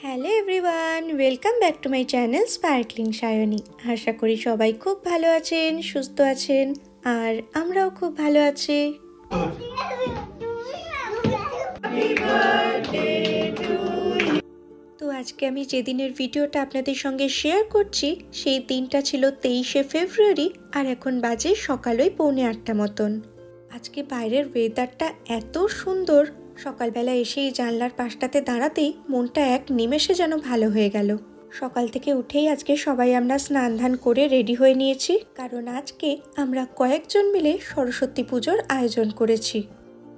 Hello everyone, welcome back to my channel sparkling Sayani. আশা করি সবাই খুব ভালো আছেন, সুস্থ আছেন, আর আমরাও খুব ভালো আছি। তো আজকে আমি যেদিনের ভিডিওটা আপনাদের সঙ্গে শেয়ার করছি সেই দিনটা ছিল 23শে ফেব্রুয়ারি, আর এখন বাজে সকাল 8:45 মতন। আজকে বাইরের ওয়েদারটা এত সুন্দর, সকালবেলা এসেই জানলার পাশটাতে দাঁড়াতেই মনটা এক নিমেষে যেন ভালো হয়ে গেল। সকাল থেকে উঠেই আজকে সবাই আমরা স্নান ধান করে রেডি হয়ে নিয়েছি, কারণ আজকে আমরা কয়েকজন মিলে সরস্বতী পুজোর আয়োজন করেছি।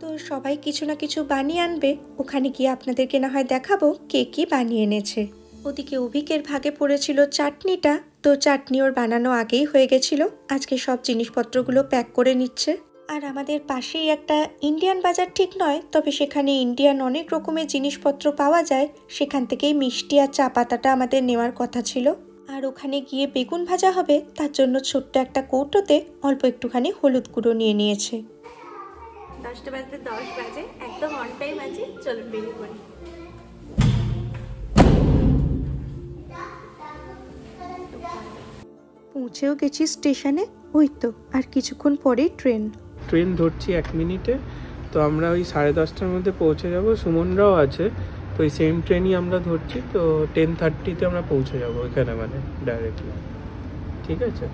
তো সবাই কিছু না কিছু বানিয়ে আনবে, ওখানে গিয়ে আপনাদেরকে না হয় দেখাবো কে কি বানিয়ে এনেছে। ওদিকে অভিকের ভাগে পড়েছিল চাটনিটা, তো চাটনি ওর বানানো আগেই হয়ে গেছিল, আজকে সব জিনিসপত্রগুলো প্যাক করে নিচ্ছে। আর আমাদের পাশেই একটা ইন্ডিয়ান বাজার ঠিক নয়, তবে সেখানে ইন্ডিয়ান অনেক রকমের জিনিসপত্র পাওয়া যায়, সেখান থেকেই মিষ্টি আর চা পাতাটা আমাদের নেওয়ার কথা ছিল। আর ওখানে গিয়ে বেগুন ভাজা হবে, তার জন্য ছোট্ট একটা কৌটোতে অল্প একটুখানি হলুদ গুঁড়ো নিয়ে নিয়েছে। 10টা বাজতে 10 বাজে, একদম অন টাইম আছে, চলুন বেরিয়ে পড়ি। পৌঁছেও গেছি স্টেশনে, ওই তো আর কিছুক্ষণ পরেই ট্রেন ধরছি 1 মিনিটে। তো আমরা ওই 10:30টার মধ্যে পৌঁছে যাব। সুমনরাও আছে, তো ওই সেম ট্রেনই আমরা ধরছি। তো 10:30-তে আমরা পৌঁছে যাবো এখানে, মানে ডাইরেক্টলি। ঠিক আছে,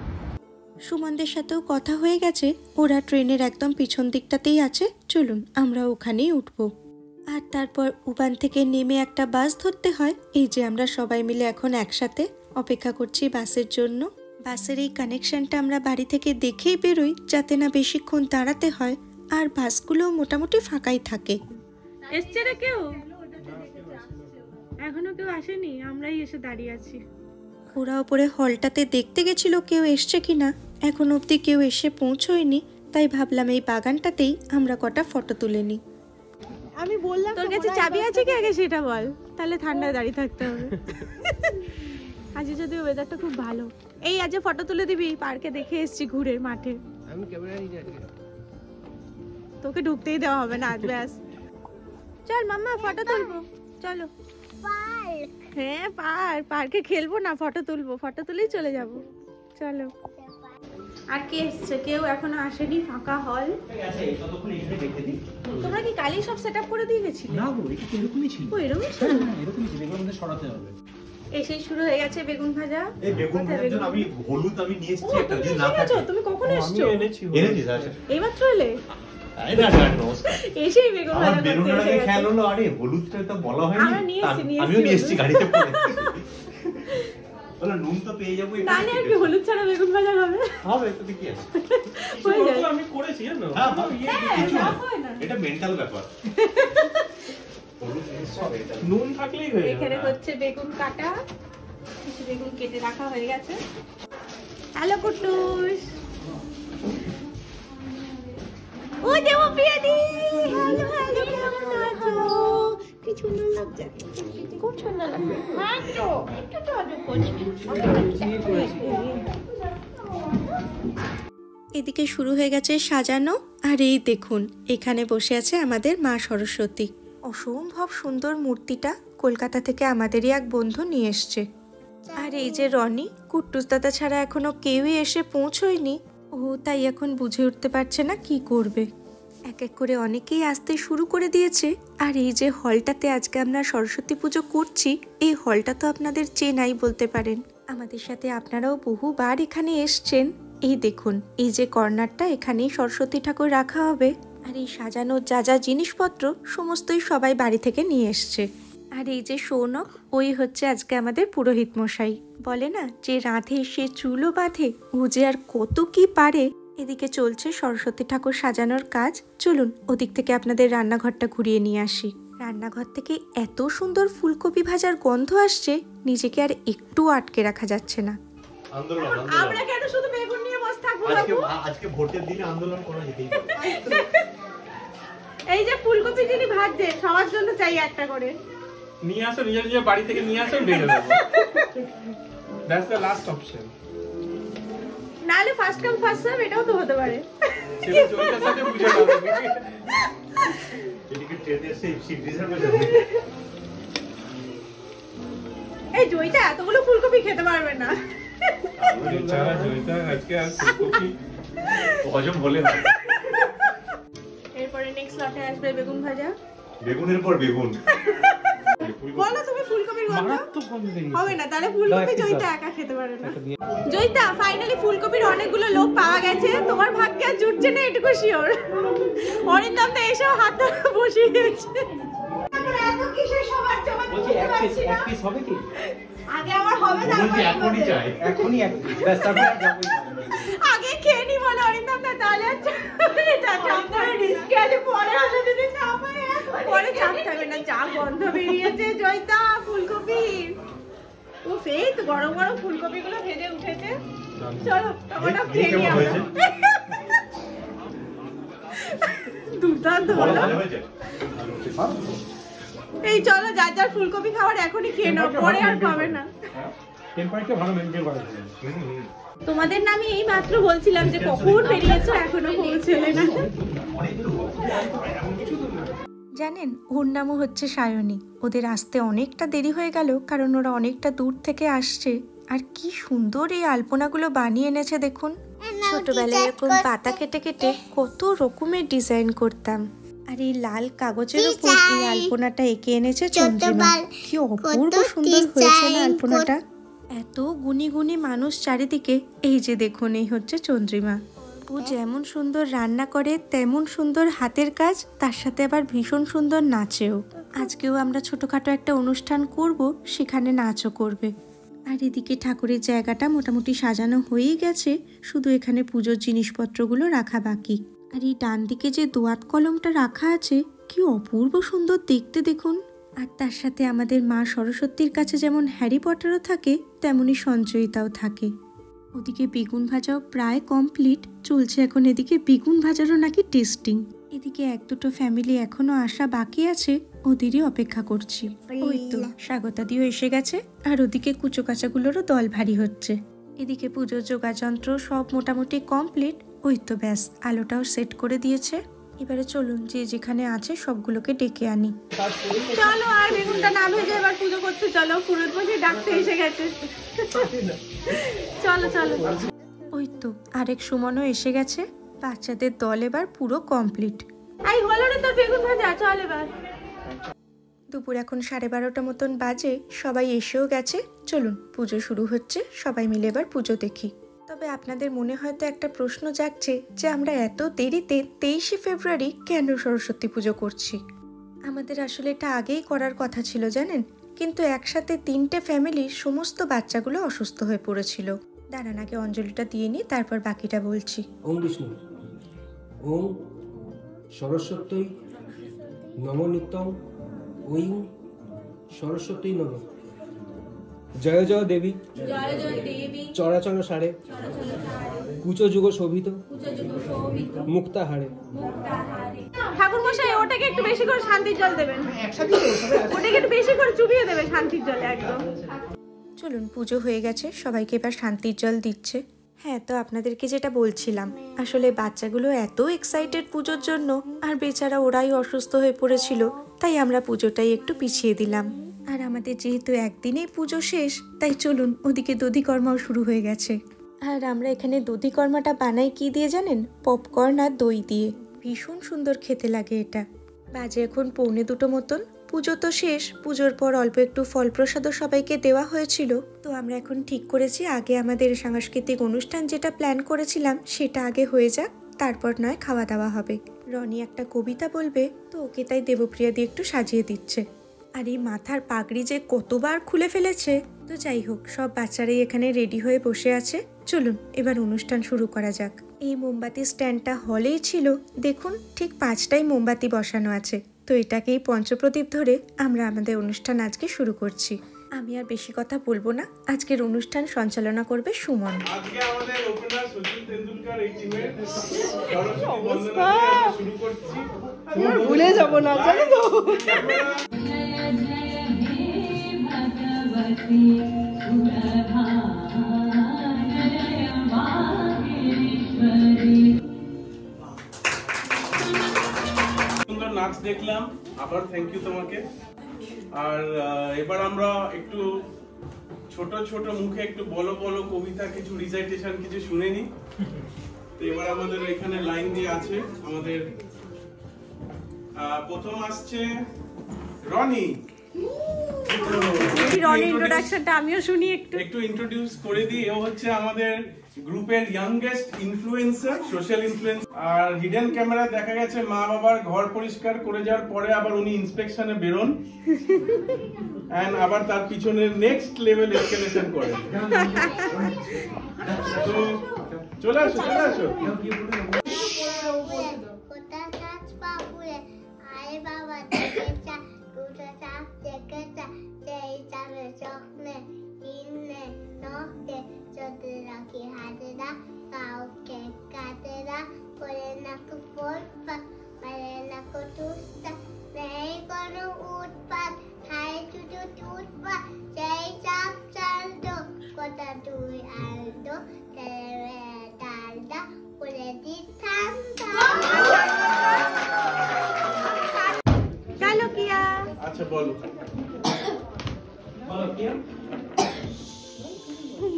সুমনদের সাথেও কথা হয়ে গেছে, ওরা ট্রেনের একদম পিছন দিকটাতেই আছে, চলুন আমরা ওখানেই উঠবো। আর তারপর উবান থেকে নেমে একটা বাস ধরতে হয়। এই যে আমরা সবাই মিলে এখন একসাথে অপেক্ষা করছি বাসের জন্য। বাসের এই কানেকশনটা আমরা বাড়ি থেকে দেখেই বেরোই, যাতে না বেশিক্ষণ দাঁড়াতে হয়, আর বাসগুলো মোটামুটি ফাঁকাই থাকে। এসছে রে কেউ? এখনো কেউ আসেনি, আমরাই এসে দাঁড়িয়ে আছি। ওরা ওপরে হলটাতে দেখতে গেছিল কেউ এসছে কিনা, এখন অবধি কেউ এসে পৌঁছয়নি, তাই ভাবলাম এই বাগানটাতেই আমরা কটা ফটো তুলে নিই। আমি বললাম তোর কাছে চাবি আছে কি আগে সেটা বল, তাহলে ঠান্ডায় দাঁড়িয়ে থাকতে হবে। আজ যদি ওয়েদারটা খুব ভালো, এই আজ ফটো তুলে দিবি, পার্কে দেখে এসেছি ঘুরে মাঠে। আমি ক্যামেরা নিয়ে যাচ্ছি, তোকে ঢুকতেই দেওয়া হবে না আজ, ব্যাস। চল মাম্মা ফটো তুলবো, চলো। হ্যাঁ পার্কে খেলবো না, ফটো তুলবো, ফটো তুলেই চলে যাব, চলো। আর কে এসছে? কেউ এখনো আসেনি, ফাঁকা হল। তোমরা কি কালই সব সেটআপ করে দিয়ে গেছিলে? না গো, এটা তো এরকমই ছিল। ও এরকমই ছিল? হ্যাঁ, এরকমই ছিল, এগুলো আমাদের সরাতে হবে। এসেই শুরু হয়ে গেছে বেগুন ভাজা। এই বেগুন ভাজার জন্য আমি হলুদ নিয়ে এসেছি একটা, যদি না থাকে। তুমি কখন এসছো? এনেছি। আচ্ছা এইমাত্র এলে? এই না নমস্কার। এসেই বেগুন ভাজা করতে বেগুন ভাজা এসে গেছে। খেয়াল হলো, আরে হলুদটা তো বলা হয়নি। আমিও নিয়ে এসেছি গাড়িতে করে। বলো নুন তো পেয়ে যাবো। না না, কি হলুদ ছাড়া বেগুন ভাজা হবে? হবে তো, কি আছে? হয়ে যায়। আমি করেছি জানো। হ্যাঁ, কিছু না, হয় না। এটা মেন্টাল ব্যাপার। নুন থাকলেই হয়ে যাবে। এখানে হচ্ছে বেগুন কাটা, কিছু বেগুন কেটে রাখা হয়ে গেছে। হ্যালো কুটুস, ও দেবো প্রিয়াদি। হ্যালো হ্যালো, কেমন আছো? কি সুন্দর লাগছে, খুব সুন্দর লাগছে। হ্যাঁ তো একটু তো আদর করছি। এদিকে শুরু হয়ে গেছে সাজানো, আর এই দেখুন এখানে বসে আছে আমাদের মা সরস্বতী। অসম্ভব সুন্দর মূর্তিটা কলকাতা থেকে আমাদেরই এক বন্ধু নিয়ে এসছে। আর এই যে রনি, কুট্টুস দাদা ছাড়া এখনো কেউই এসে পৌঁছয়নি, ও তাই এখন বুঝে উঠতে পারছে না কি করবে। এক এক করে অনেকেই আসতে শুরু করে দিয়েছে। আর এই যে হলটাতে আজকে আমরা সরস্বতী পুজো করছি, এই হলটা তো আপনাদের চেনাই বলতে পারেন, আমাদের সাথে আপনারাও বহুবার এখানে এসছেন। এই দেখুন এই যে কর্নারটা, এখানেই সরস্বতী ঠাকুর রাখা হবে। আর এই সাজানোর যা যা জিনিসপত্র সমস্তই সবাই বাড়ি থেকে নিয়ে এসছে। আর এই যে সৌনক, ওই হচ্ছে আজকে আমাদের পুরোহিত মশাই। বলে না যে রাঁধে সে চুলও বাঁধে, ও যে আর কত কি পারে। এদিকে চলছে সরস্বতী ঠাকুর সাজানোর কাজ। চলুন ওদিক থেকে আপনাদের রান্নাঘরটা ঘুরিয়ে নিয়ে আসি। রান্নাঘর থেকে এত সুন্দর ফুলকপি ভাজার গন্ধ আসছে, নিজেকে আর একটু আটকে রাখা যাচ্ছে না। আমরা কেন শুধু বেগুন নিয়ে বসে থাকবো? আজকে ভোটের দিনে আন্দোলন করা যেতেই পারে। এই যে ফুলকপি যিনি ভাজছে, সবার জন্য চাই একটা করে নিয়ে আসো, নিজের নিজের বাড়ি থেকে নিয়ে আসো, ভেজে দেবো। That's the last option. নালে ফার্স্ট কাম ফার্স্ট সার্ভ, এটাও তো হতে পারে। সেটা জয়িতার সাথে বুঝে নাও। এদিকে ট্রেনে এসে সিট রিজার্ভ হয়ে যাবে। এই জয়িতা এতগুলো ফুলকপি খেতে পারবে না। বেচারা জয়িতা আজকে আর ফুলকপি হজম হলে হয়। এরপরে নেক্সট লটে আসবে বেগুন ভাজা। বেগুনের পর বেগুন। বলো তুমি ফুলকপির গন্ধ মারাত্মক গন্ধ বেরিয়েছে। হবে না, তাহলে ফুলকপি জয়িতা একা খেতে পারে না। জয়িতা ফাইনালি ফুলকপির অনেকগুলো লোক পাওয়া গেছে, তোমার ভাগ্যে আর জুটছে না এটুকু শিওর। অরিন্দম তো এসেও হাত বসিয়ে দিয়েছে। এত কিসের সবার জমা এক পিস হবে কি? আগে আমার হবে বলছি এখনই চাই। এখনই এক পিস, ব্যাস তারপর আর যাবোই না। আগে খেয়ে নি বলে অরিন্দম না, তাহলে এটা চাপটা রিস্কে আছে, পরে আসলে যদি না পাই পরে চাপ থাকবে না। যা গন্ধ বেরিয়েছে জয়িতা ফুলকপির। ও ফেট গরম গরম ফুলকপিগুলো ভেজে উঠেছে। চলো আমরা খেয়ে নিই আমরা। দুর্দান্ত হলো। এই চলো যার যার ফুলকপি খাওয়ার এখনই খেয়ে নাও, পরে আর পাবে না। টেম্পারেচার ভালো মেইনটেইন করা আছে। তোমাদের নামে এই মাত্র বলছিলাম যে কখন বেরিয়েছো, এখনো পৌঁছলে না। জানেন ওর নামও হচ্ছে সায়নী। ওদের আসতে অনেকটা দেরি হয়ে গেল, কারণ ওরা অনেকটা দূর থেকে আসছে। আর কি সুন্দর এই আলপনাগুলো বানিয়ে এনেছে দেখুন। ছোটবেলায় এরকম পাতা কেটে কেটে কত রকমের ডিজাইন করতাম। আর এই লাল কাগজের উপর এই আলপনাটা এঁকে এনেছে চন্দ্রিমা। কি অপূর্ব সুন্দর হয়েছে না আলপনাটা। এত গুণী গুণী মানুষ চারিদিকে। এই যে দেখুন, এই হচ্ছে চন্দ্রিমা। ও যেমন সুন্দর রান্না করে তেমন সুন্দর হাতের কাজ, তার সাথে আবার ভীষণ সুন্দর নাচেও। আজকেও আমরা ছোটখাটো একটা অনুষ্ঠান করব, সেখানে নাচও করবে। আর এদিকে ঠাকুরের জায়গাটা মোটামুটি সাজানো হয়েই গেছে, শুধু এখানে পুজোর জিনিসপত্রগুলো রাখা বাকি। আর এই ডান দিকে যে দোয়াত কলমটা রাখা আছে, কি অপূর্ব সুন্দর দেখতে দেখুন। আর তার সাথে আমাদের মা সরস্বতীর কাছে যেমন হ্যারি পটারও থাকে, তেমনই সঞ্চয়িতাও থাকে। ওদিকে বেগুন ভাজাও প্রায় কমপ্লিট, চলছে এখন এদিকে বেগুন ভাজারও নাকি টেস্টিং। এদিকে এক দুটো ফ্যামিলি এখনো আসা বাকি আছে, ওদেরই অপেক্ষা করছি। ওই তো স্বাগতাদিও এসে গেছে, আর ওদিকে কুচো কাচাগুলোরও দল ভারী হচ্ছে। এদিকে পুজোর যোগাযন্ত্র সব মোটামুটি কমপ্লিট। ওই তো ব্যাস, আলোটাও সেট করে দিয়েছে। এবারে চলুন যে যেখানে আছে সবগুলোকে ডেকে আনি। চলো আর বেগুনটা না ভেজে এবার পুজো করতে চলো, পুরোহিত মশাই ডাকতে এসে গেছে। চলো চলো। ওই তো আরেক সুমনও এসে গেছে। বাচ্চাদের দল এবার পুরো কমপ্লিট। এই হলো রে তোর বেগুন ভাজা, চল এবার। দুপুর এখন 12:30 মতন বাজে, সবাই এসেও গেছে। চলুন পুজো শুরু হচ্ছে, সবাই মিলে এবার পুজো দেখি। তবে আপনাদের মনে হয়তো একটা প্রশ্ন জাগছে যে আমরা এত দেরিতে 23শে ফেব্রুয়ারি কেন সরস্বতী পুজো করছি। আমাদের আসলে এটা আগেই করার কথা ছিল জানেন, কিন্তু একসাথে 3টে ফ্যামিলির সমস্ত বাচ্চাগুলো অসুস্থ হয়ে পড়েছিল। দাঁড়ান আগে অঞ্জলিটা দিয়ে নিই, তারপর বাকিটা বলছি। ওম বিষ্ণু ওম সরস্বতী নম নিত্যং ওং সরস্বতী নম। জয় জয় দেবী চরাচর সারে কুচো যুগ শোভিত মুক্তাহারে। ঠাকুর মশাই ওটাকে একটু বেশি করে শান্তির জল দেবেন, ওটাকে একটু বেশি করে চুবিয়ে দেবে শান্তির জলে একদম। চলুন পুজো হয়ে গেছে, সবাইকে এবার শান্তির জল দিচ্ছে। হ্যাঁ, তো আপনাদেরকে যেটা বলছিলাম, আসলে বাচ্চাগুলো এত এক্সাইটেড পুজোর জন্য, আর বেচারা ওরাই অসুস্থ হয়ে পড়েছিল, তাই আমরা পুজোটাই একটু পিছিয়ে দিলাম। আর আমাদের যেহেতু একদিনেই পুজো শেষ, তাই চলুন ওদিকে দধিকর্মাও শুরু হয়ে গেছে। আর আমরা এখানে দধিকর্মাটা বানাই কি দিয়ে জানেন? পপকর্ন আর দই দিয়ে। ভীষণ সুন্দর খেতে লাগে এটা। বাজে এখন 1:45 মতন। পুজো তো শেষ, পুজোর পর অল্প একটু ফল প্রসাদও সবাইকে দেওয়া হয়েছিল। তো আমরা এখন ঠিক করেছি আগে আমাদের সাংস্কৃতিক অনুষ্ঠান যেটা প্ল্যান করেছিলাম সেটা আগে হয়ে যাক, তারপর নয় খাওয়া দাওয়া হবে। রনি একটা কবিতা বলবে, তো ওকে তাই দেবপ্রিয়া দিয়ে একটু সাজিয়ে দিচ্ছে। আর এই মাথার পাগড়ি যে কতবার খুলে ফেলেছে। তো যাই হোক, সব বাচ্চারাই এখানে রেডি হয়ে বসে আছে। চলুন এবার অনুষ্ঠান শুরু করা যাক। এই মোমবাতি স্ট্যান্ডটা হলেই ছিল, দেখুন ঠিক 5টাই মোমবাতি বসানো আছে। তো এটাকেই পঞ্চপ্রদীপ ধরে আমরা আমাদের অনুষ্ঠান আজকে শুরু করছি। আমি আর বেশি কথা বলবো না, আজকের অনুষ্ঠান সঞ্চালনা করবে সুমন। আজকে আমাদের ওপেনার সচিন তেন্ডুলকর এই টিমের সরস্বতী বন্দনা দিয়ে আমরা শুরু করছি। আমি ভুলে যাব না, জানো তো। সুন্দর নাচ দেখলাম, আবার থ্যাংক ইউ তোমাকে। আর এবার আমরা একটু ছোট ছোট মুখে একটু বলো বলো কবিতা, কিছু রিসাইটেশন কিছু শুনে নি। তো এবার আমাদের এখানে লাইন দিয়ে আছে আমাদের প্রথম আসছে রনি। রনি ইন্ট্রোডাকশনটা আমিও শুনি একটু ইন্ট্রোডিউস করে দিই। ও হচ্ছে আমাদের গ্রুপের ইয়াংগেস্ট ইনফ্লুয়েন্সার, সোশ্যাল ইনফ্লুয়েন্সার। আর হিডেন ক্যামেরায় দেখা গেছে মা বাবার ঘর পরিষ্কার করে যাওয়ার পরে আবার উনি ইন্সপেকশনে বেরোন এন্ড আবার তার পিছনে নেক্সট লেভেল এসকেলেশন করেন। তো চলে আসো চলে আসো। আচ্ছা বলো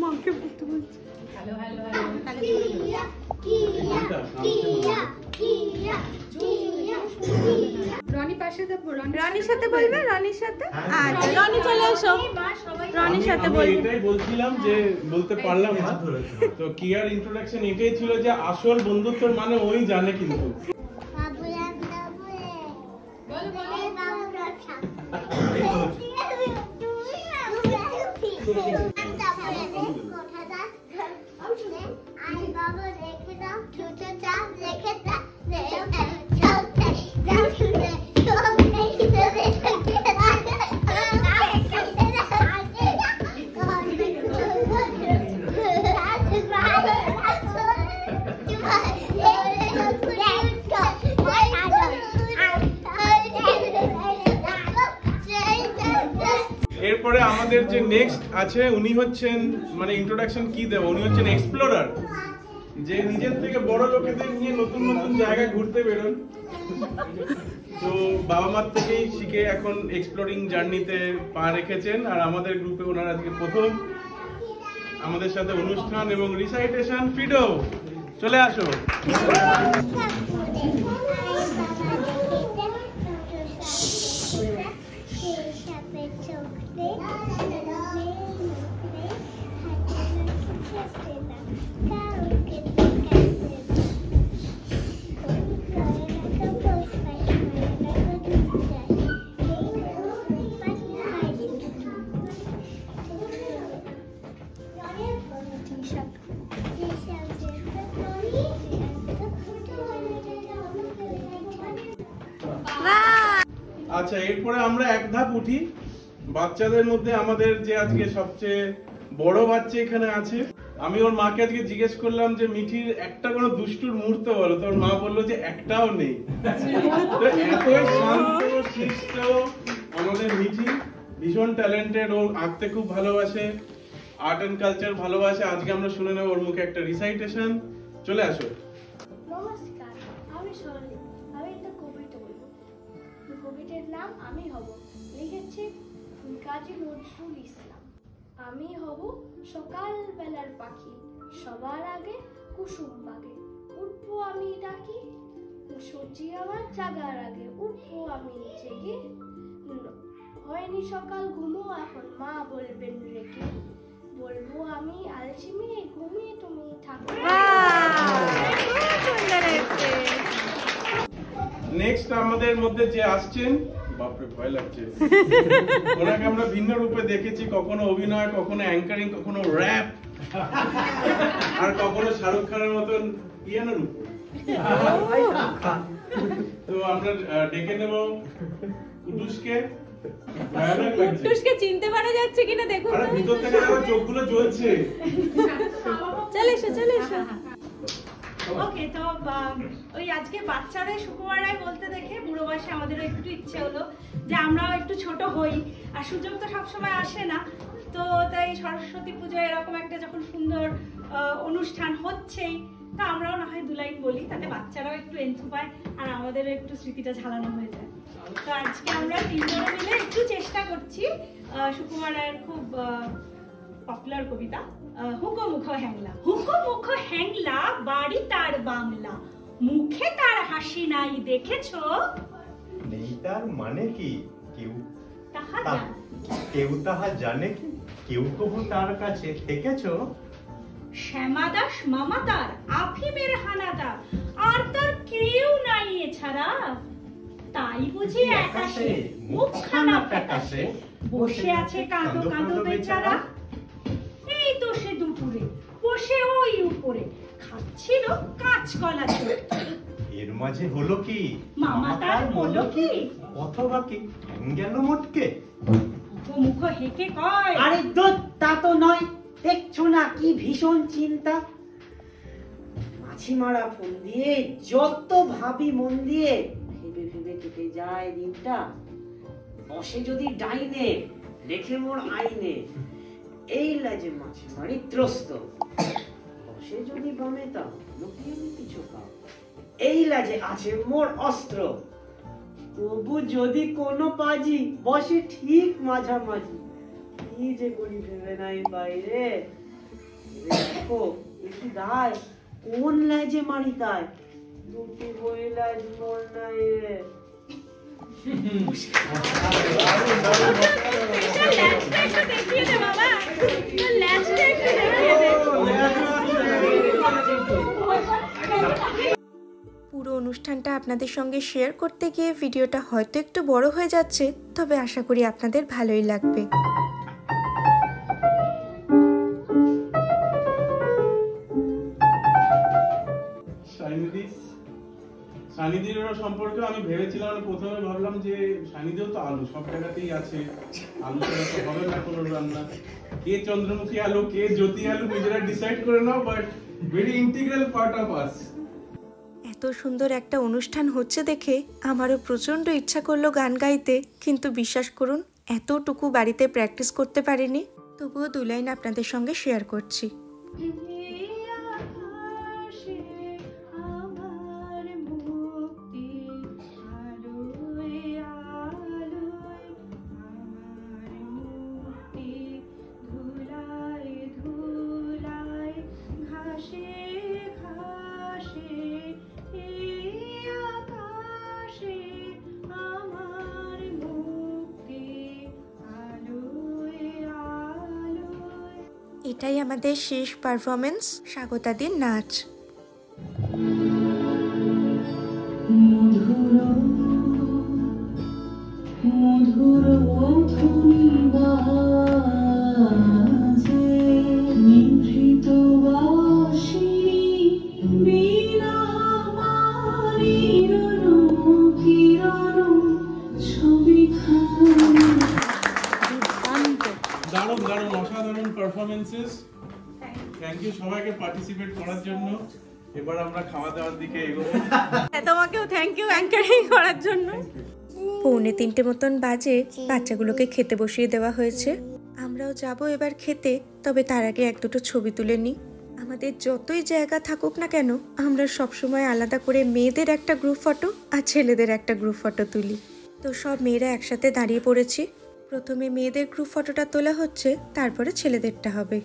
মাকে বলতে বলছি। রনির সাথে বলবে, রনির সাথে। আচ্ছা রনি চলে এসো, রনির সাথে বলবে। এটাই বলছিলাম যে বলতে পারলাম না, তো কিয়ার ইন্ট্রোডাকশন এটাই ছিল যে আসল বন্ধুত্বের মানে ওই জানে। কিন্তু এরপরে আমাদের যে নেক্সট আছে উনি হচ্ছেন, মানে ইন্ট্রোডাকশন কি দেব, উনি হচ্ছেন এক্সপ্লোরার, যে নিজের থেকে বড় লোকেদের নিয়ে নতুন নতুন জায়গায় ঘুরতে বেরোন। তো বাবা মার থেকেই শিখে এখন এক্সপ্লোরিং জার্নিতে পা রেখেছেন। আর আমাদের গ্রুপে ওনার আজকে প্রথম আমাদের সাথে অনুষ্ঠান এবং রিসাইটেশন। ফিডো চলে আসো। আচ্ছা এরপরে আমরা এক ধাপ উঠি বাচ্চাদের মধ্যে। আমাদের যে আজকে সবচেয়ে বড় বাচ্চা এখানে আছে, আমি ওর মাকে আজকে জিজ্ঞেস করলাম যে মিঠির একটা কোনো দুষ্টুর মুহূর্ত বলো, তোর মা বললো যে একটাও নেই। তো এতই শান্ত শিষ্ট আমাদের মিঠি, ভীষণ ট্যালেন্টেড, ও আঁকতে খুব ভালোবাসে, আর্ট এন্ড কালচার ভালোবাসে। আজকে আমরা শুনে নেব ওর মুখে একটা রিসাইটেশন। চলে আসো। নমস্কার, আমি সরলি। আমি একটা কবিতা বলবো। কবিতার নাম আমি হব, লিখেছি কাজী নজরুল ইসলাম। আমি হব সকাল বেলার পাখি, সবার আগে কুসুম বাগে। উঠবো আমি ডাকি, সূর্যি আমার জাগার আগে। উঠবো আমি জেগে, হয়নি সকাল ঘুমো এখন মা বলবেন রেখে। বলবো আমি আলসিমি, ঘুমিয়ে তুমি থাকো। নেক্সট আমাদের মধ্যে যে আসছেন, বাপরে ভয় লাগছে, ওনাকে আমরা ভিন্ন রূপে দেখেছি, কখনো অভিনয়, কখনো অ্যাঙ্কারিং, কখনো র‍্যাপ, আর কখনো শাহরুখ খানের মতন পিয়ানো রূপ। তো আমরা ডেকে নেব কুটুসকে। কুটুসকে চিনতে পারা যাচ্ছে কিনা দেখুন। আরে ভিতর থেকে আমার চোখগুলো জ্বলছে। চলে এসো চলে এসো। ওকে, তো ওই আজকে বাচ্চাদের সুকুমারায় বলতে দেখে বুড়ো বয়সে আমাদেরও একটু ইচ্ছে হলো যে আমরাও একটু ছোট হই। আর সুযোগ তো সবসময় আসে না, তো তাই সরস্বতী পুজো এরকম একটা যখন সুন্দর অনুষ্ঠান হচ্ছেই, তা আমরাও না হয় দু লাইন বলি, তাতে বাচ্চারাও একটু এন্থু পায় আর আমাদেরও একটু স্মৃতিটা ঝালানো হয়ে যায়। তো আজকে আমরা তিনজনে মিলে একটু চেষ্টা করছি সুকুমার রায়ের খুব পপুলার কবিতা, হুকোমুখো হ্যাংলা। হুকোমুখো হ্যাংলা, বাড়ি তার বাংলা, মুখে তার হাসি নাই দেখেছো? নেই তার মানে কি? কেউ তাহা কেউ তাহা জানে কি? কেউ কবু তার কাছে থেকেছো? শ্যামাদাস মামা তার, আফিমের হানাদার, আর তার কেউ নাই এছাড়া। তাই বুঝি একাশে মুখখানা ফ্যাকাশে বসে আছে কাঁদো কাঁদো বেচারা। এই তো সে দুপুরে বসে ওই উপরে খাচ্ছিল কাঁচকলা চোখ। এর মাঝে হলো কি? মামা তার বলো কি? অথবা কি গেল মোটকে? মুখ হেঁকে কয়, আরে দোত তা তো নয়, দেখছো না কি ভীষণ চিন্তা। মাছি মারা ফোন দিয়ে যত ভাবি মন দিয়ে, ভেবে ভেবে কেটে যায় দিনটা। বসে যদি ডাইনে লেখে মোর আইনে, এই লাজে মাছি মারি ত্রস্ত। বসে যদি বামে তা লুকিয়ে কিছু কাপ, এই লাজে আছে মোর অস্ত্র। তবু যদি কোনো পাজি বসে ঠিক মাঝামাঝি, কি যে করি ভেবে নাই বাইরে। দেখো একটু দায় কোন লাজে মারি তাই, দুটি বই লাজ মোর নাই রে। পুরো অনুষ্ঠানটা আপনাদের সঙ্গে শেয়ার করতে গিয়ে ভিডিওটা হয়তো একটু বড় হয়ে যাচ্ছে, তবে আশা করি আপনাদের ভালোই লাগবে। সানিদির সম্পর্কে আমি ভেবেছিলাম, প্রথমে ভাবলাম যে সানিদেও তো আলু সব জায়গাতেই আছে, আলু ছাড়া তো হবে না কোনো রান্না। কে চন্দ্রমুখী আলু, কে জ্যোতি আলু নিজেরা ডিসাইড করে নাও, but very integral part of us. এত সুন্দর একটা অনুষ্ঠান হচ্ছে দেখে আমারও প্রচণ্ড ইচ্ছা করলো গান গাইতে, কিন্তু বিশ্বাস করুন এতটুকু বাড়িতে প্র্যাকটিস করতে পারিনি। তবুও 2 লাইন আপনাদের সঙ্গে শেয়ার করছি। এটাই আমাদের শেষ পারফরমেন্স, স্বাগতাদির নাচ। দারুণ দারুণ অসাধারণ পারফরমেন্সেস। থ্যাংক ইউ সবাইকে পার্টিসিপেট করার জন্য। এবার আমরা খাওয়া দাওয়ার দিকে এগোবো। তোমাকেও থ্যাংক ইউ অ্যাঙ্কারিং করার জন্য। 2:45 মতন বাজে বাচ্চাগুলোকে খেতে বসিয়ে দেওয়া হয়েছে। আমরাও যাব এবার খেতে, তবে তার আগে 1-2 ছবি তুলে নিই। আমাদের যতই জায়গা থাকুক না কেন, আমরা সবসময় আলাদা করে মেয়েদের একটা গ্রুপ ফটো আর ছেলেদের একটা গ্রুপ ফটো তুলি। তো সব মেয়েরা একসাথে দাঁড়িয়ে পড়েছি। প্রথমে মেয়েদের গ্রুপ ফটোটা তোলা হচ্ছে, তারপরে ছেলেদেরটা হবে।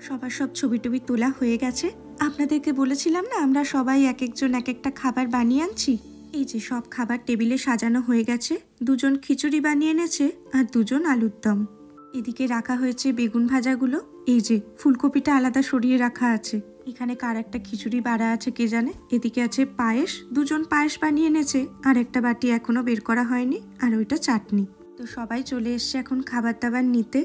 সবার সব ছবি টবি তোলা হয়ে গেছে। আপনাদেরকে বলেছিলাম না আমরা সবাই এক একজন এক একটা খাবার বানিয়ে আনছি। এই যে সব খাবার টেবিলে সাজানো হয়ে গেছে। 2জন খিচুড়ি বানিয়ে এনেছে আর 2জন আলুর দম। এদিকে রাখা হয়েছে বেগুন ভাজাগুলো। এই যে ফুলকপিটা আলাদা সরিয়ে রাখা আছে। এখানে কার একটা খিচুড়ি বাড়া আছে কে জানে। এদিকে আছে পায়েস, 2জন পায়েস বানিয়ে এনেছে, আর একটা বাটি এখনো বের করা হয়নি, আর ওইটা চাটনি। তো সবাই চলে এসছে এখন খাবার দাবার নিতে।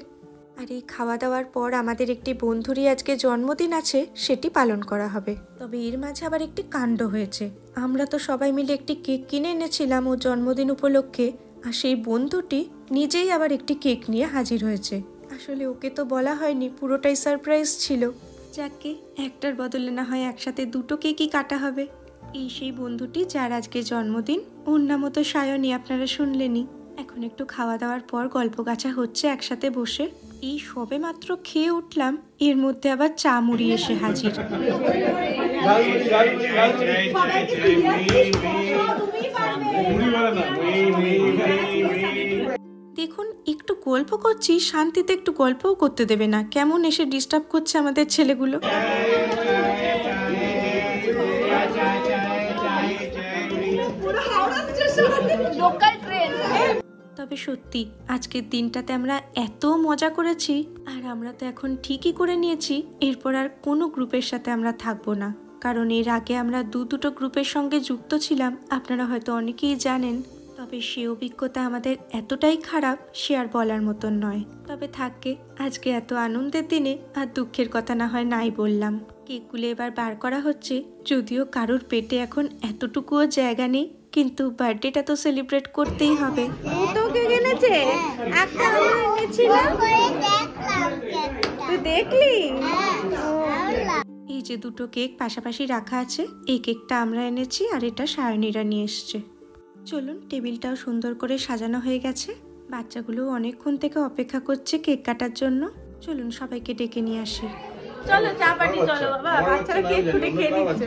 আর এই খাওয়া দাওয়ার পর আমাদের একটি বন্ধুরই আজকে জন্মদিন আছে, সেটি পালন করা হবে। তবে এর মাঝে আবার একটি কাণ্ড হয়েছে। আমরা তো সবাই মিলে একটি কেক কিনে এনেছিলাম ওর জন্মদিন উপলক্ষে, আর সেই বন্ধুটি নিজেই আবার একটি কেক নিয়ে হাজির হয়েছে। আসলে ওকে তো বলা হয়নি, পুরোটাই সারপ্রাইজ ছিল। যাকে একটার বদলে না হয় একসাথে 2টো কেকই কাটা হবে। এই সেই বন্ধুটি যার আজকে জন্মদিন। ওর নামও তো সায়নী, আপনারা শুনলেনই। এখন একটু খাওয়া দাওয়ার পর গল্প গাছা হচ্ছে একসাথে বসে। এই সবে মাত্র খেয়ে উঠলাম, এর মধ্যে আবার চা মুড়ি এসে হাজির। দেখুন একটু গল্প করছি, শান্তিতে একটু গল্পও করতে দেবে না, কেমন এসে ডিস্টার্ব করছে আমাদের ছেলেগুলো। তবে সত্যি আজকের দিনটাতে আমরা এত মজা করেছি, আর আমরা তো এখন ঠিকই করে নিয়েছি এরপর আর কোনো গ্রুপের সাথে আমরা থাকবো না, কারণ এর আগে আমরা দুটো গ্রুপের সঙ্গে যুক্ত ছিলাম, আপনারা হয়তো অনেকেই জানেন। তবে সে অভিজ্ঞতা আমাদের এতটাই খারাপ, সে আর বলার মতন নয়। তবে থাকে, আজকে এত আনন্দের দিনে আর দুঃখের কথা না হয় নাই বললাম। কেকগুলো এবার বার করা হচ্ছে, যদিও কারোর পেটে এখন এতটুকুও জায়গা নেই, কিন্তু বার্থডেটা তো সেলিব্রেট করতেই হবে। তো কেক এনেছে, একটা আমরা এনেছিলাম, তুই দেখলি? এই যে দুটো কেক পাশাপাশি রাখা আছে, এই কেকটা আমরা এনেছি আর এটা সায়নীরা নিয়ে এসছে। চলুন, টেবিলটাও সুন্দর করে সাজানো হয়ে গেছে, বাচ্চাগুলো অনেকক্ষণ থেকে অপেক্ষা করছে কেক কাটার জন্য। চলুন সবাইকে ডেকে নিয়ে আসি। চলো চা পার্টি, চলো বাবা, বাচ্চারা কেক ফুটে খেয়ে নিচ্ছে।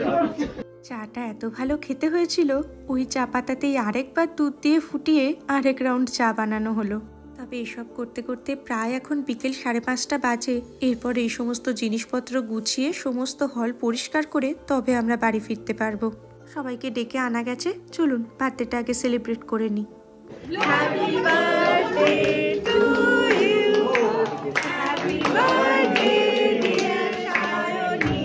চাটা এত ভালো খেতে হয়েছিল, ওই চা পাতাতেই আরেকবার দুধ দিয়ে ফুটিয়ে আরেক রাউন্ড চা বানানো হলো। তবে এসব করতে করতে প্রায় এখন বিকেল 5:30 বাজে। এরপর এই সমস্ত জিনিসপত্র গুছিয়ে সমস্ত হল পরিষ্কার করে তবে আমরা বাড়ি ফিরতে পারবো। সবাইকে ডেকে আনা গেছে, চলুন বার্থডেটা আগে সেলিব্রেট করে নিই। Happy birthday to you, happy birthday dear Sayani,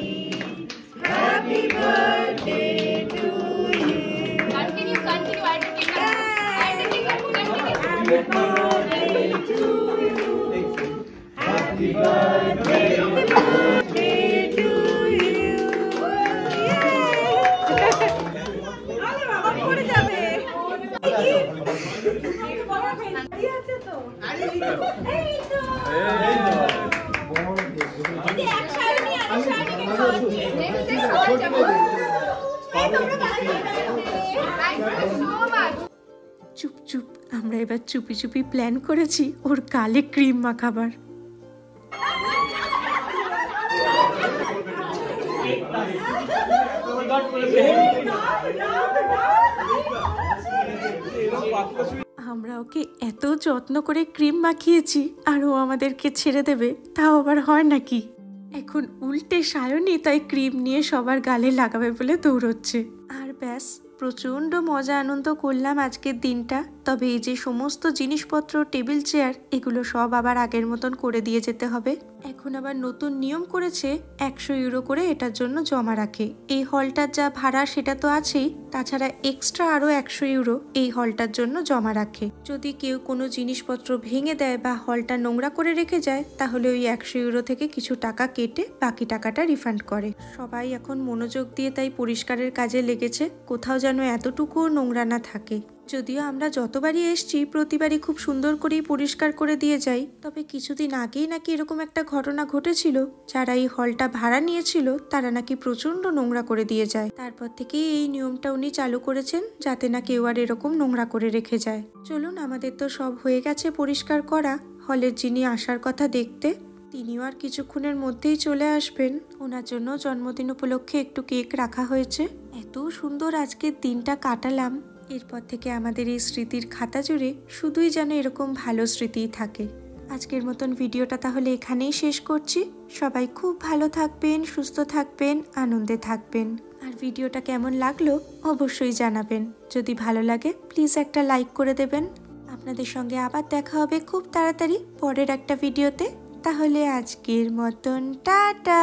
happy birthday to you. Continue I take happy birthday to you, happy birthday to you. পড়ে যাবে। চুপ চুপ, আমরা এবার চুপি চুপি প্ল্যান করেছি ওর গালে ক্রিম মাখাবার। আমরা ওকে এত যত্ন করে ক্রিম মাখিয়েছি আর ও আমাদেরকে ছেড়ে দেবে, তাও আবার হয় নাকি? এখন উল্টে সায়নী তাই ক্রিম নিয়ে সবার গালে লাগাবে বলে দৌড়চ্ছে। আর ব্যাস, প্রচণ্ড মজা আনন্দ করলাম আজকের দিনটা। তবে এই যে সমস্ত জিনিসপত্র, টেবিল চেয়ার, এগুলো সব আবার আগের মতন করে দিয়ে যেতে হবে। এখন আবার নতুন নিয়ম করেছে, 100 ইউরো করে এটার জন্য জমা রাখে। এই হলটার যা ভাড়া সেটা তো আছেই, তাছাড়া এক্সট্রা আরও 100 ইউরো এই হলটার জন্য জমা রাখে। যদি কেউ কোনো জিনিসপত্র ভেঙে দেয় বা হলটা নোংরা করে রেখে যায়, তাহলে ওই 100 ইউরো থেকে কিছু টাকা কেটে বাকি টাকাটা রিফান্ড করে। সবাই এখন মনোযোগ দিয়ে তাই পরিষ্কারের কাজে লেগেছে, কোথাও যেন এতটুকুও নোংরা না থাকে। যদিও আমরা যতবারই এসছি প্রতিবারই খুব সুন্দর করেই পরিষ্কার করে দিয়ে যাই, তবে কিছুদিন আগেই নাকি এরকম একটা ঘটনা ঘটেছিল, যারা এই হলটা ভাড়া নিয়েছিল তারা নাকি প্রচণ্ড নোংরা করে দিয়ে যায়। তারপর থেকেই এই নিয়মটা উনি চালু করেছেন, যাতে না কেউ আর এরকম নোংরা করে রেখে যায়। চলুন, আমাদের তো সব হয়ে গেছে পরিষ্কার করা। হলের যিনি আসার কথা দেখতে, তিনিও আর কিছুক্ষণের মধ্যেই চলে আসবেন। ওনার জন্য জন্মদিন উপলক্ষে একটু কেক রাখা হয়েছে। এত সুন্দর আজকের দিনটা কাটালাম, এরপর থেকে আমাদের এই স্মৃতির খাতা জুড়ে শুধুই যেন এরকম ভালো স্মৃতিই থাকে। আজকের মতন ভিডিওটা তাহলে এখানেই শেষ করছি। সবাই খুব ভালো থাকবেন, সুস্থ থাকবেন, আনন্দে থাকবেন। আর ভিডিওটা কেমন লাগলো অবশ্যই জানাবেন। যদি ভালো লাগে প্লিজ একটা লাইক করে দেবেন। আপনাদের সঙ্গে আবার দেখা হবে খুব তাড়াতাড়ি পরের একটা ভিডিওতে। তাহলে আজকের মতন টাটা।